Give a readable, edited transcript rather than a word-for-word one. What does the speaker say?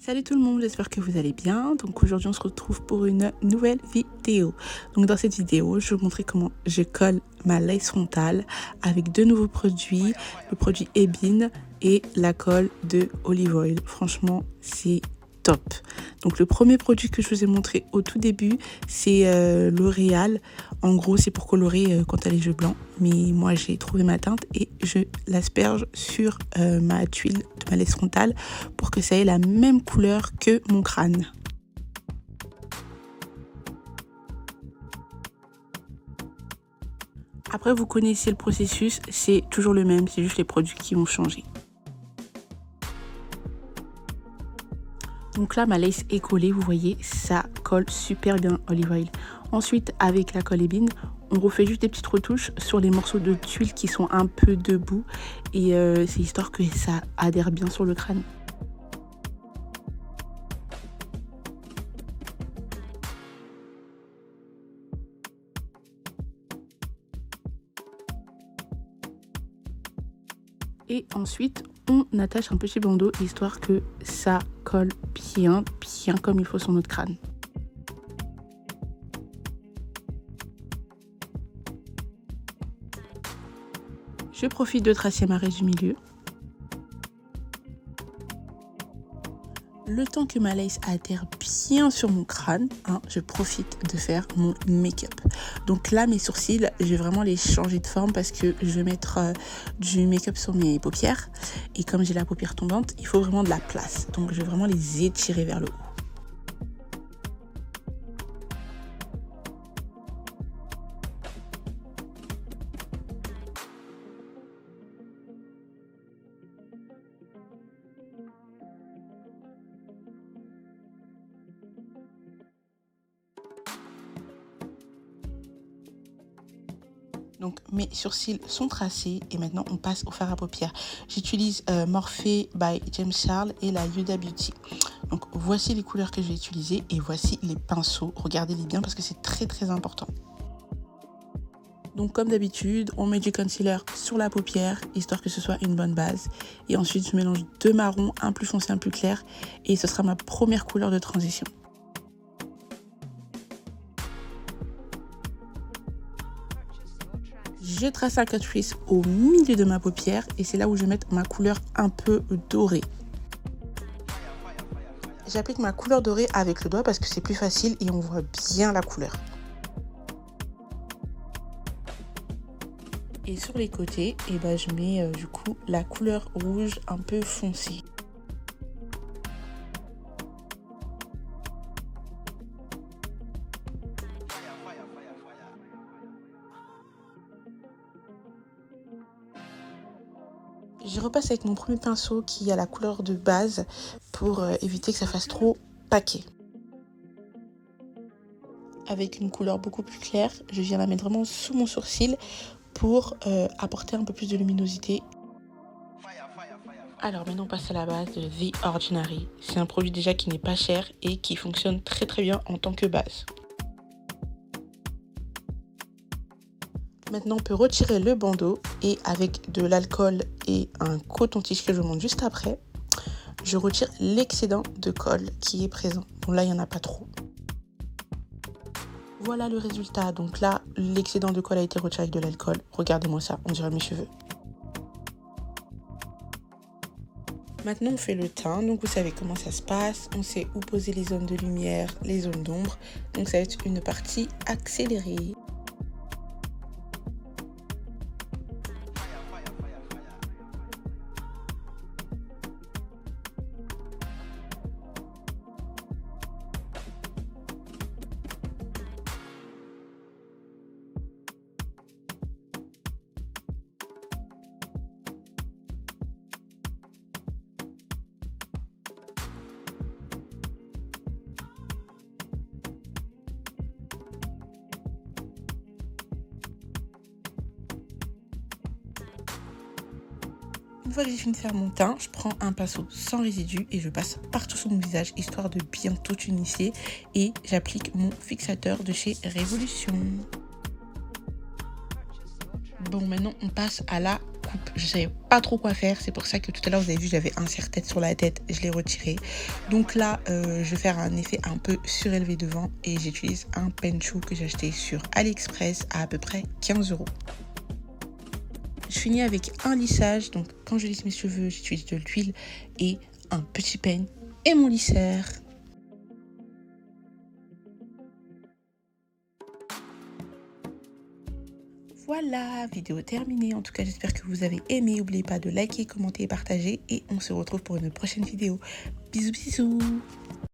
Salut tout le monde, j'espère que vous allez bien. Donc aujourd'hui on se retrouve pour une nouvelle vidéo. Donc dans cette vidéo, je vais vous montrer comment je colle ma lace frontale avec deux nouveaux produits, le produit Ebin et la colle de Olive Oil. Franchement, c'est top. Donc le premier produit que je vous ai montré au tout début, c'est L'Oréal. En gros, c'est pour colorer quand t'as les yeux blancs. Mais moi, j'ai trouvé ma teinte et je l'asperge sur ma tuile de ma lace frontale pour que ça ait la même couleur que mon crâne. Après, vous connaissez le processus, c'est toujours le même, c'est juste les produits qui ont changé. Donc là, ma lace est collée, vous voyez, ça colle super bien Olive Oil. Ensuite, avec la colle Ebin, on refait juste des petites retouches sur les morceaux de tuile qui sont un peu debout. Et c'est histoire que ça adhère bien sur le crâne. Et ensuite, on attache un petit bandeau histoire que ça colle bien comme il faut sur notre crâne. Je profite de tracer ma raie du milieu. Le temps que ma lace adhère bien sur mon crâne, je profite de faire mon make-up. Donc là, mes sourcils, je vais vraiment les changer de forme parce que je vais mettre du make-up sur mes paupières. Et comme j'ai la paupière tombante, il faut vraiment de la place. Donc je vais vraiment les étirer vers le haut. Donc mes sourcils sont tracés et maintenant on passe au fard à paupières. J'utilise Morphe by James Charles et la Huda Beauty. Donc voici les couleurs que je vais utiliser et voici les pinceaux. Regardez-les bien parce que c'est très important. Donc comme d'habitude, on met du concealer sur la paupière histoire que ce soit une bonne base. Et ensuite je mélange deux marrons, un plus foncé, un plus clair. Et ce sera ma première couleur de transition. Je trace un cut crease au milieu de ma paupière et c'est là où je vais mettre ma couleur un peu dorée. J'applique ma couleur dorée avec le doigt parce que c'est plus facile et on voit bien la couleur. Et sur les côtés, je mets du coup la couleur rouge un peu foncée. Je repasse avec mon premier pinceau qui a la couleur de base pour éviter que ça fasse trop paquet. Avec une couleur beaucoup plus claire, je viens la mettre vraiment sous mon sourcil pour apporter un peu plus de luminosité. Alors maintenant on passe à la base de The Ordinary. C'est un produit déjà qui n'est pas cher et qui fonctionne très bien en tant que base. Maintenant on peut retirer le bandeau et avec de l'alcool et un coton-tige que je vous montre juste après, je retire l'excédent de colle qui est présent. Bon là il n'y en a pas trop. Voilà le résultat. Donc là l'excédent de colle a été retiré avec de l'alcool. Regardez-moi ça, on dirait mes cheveux. Maintenant on fait le teint, donc vous savez comment ça se passe, on sait où poser les zones de lumière, les zones d'ombre, donc ça va être une partie accélérée. Une fois que j'ai fini de faire mon teint, je prends un pinceau sans résidu et je passe partout sur mon visage histoire de bien tout unifier et j'applique mon fixateur de chez Révolution. Bon, maintenant on passe à la coupe, je savais pas trop quoi faire. C'est pour ça que tout à l'heure vous avez vu j'avais un serre-tête sur la tête, je l'ai retiré. Donc là je vais faire un effet un peu surélevé devant et j'utilise un penchou que j'ai acheté sur AliExpress à peu près 15 €. Je finis avec un lissage, donc quand je lisse mes cheveux j'utilise de l'huile et un petit peigne et mon lisseur. Voilà, vidéo terminée. En tout cas, j'espère que vous avez aimé. N'oubliez pas de liker, commenter et partager. Et on se retrouve pour une prochaine vidéo. Bisous, bisous.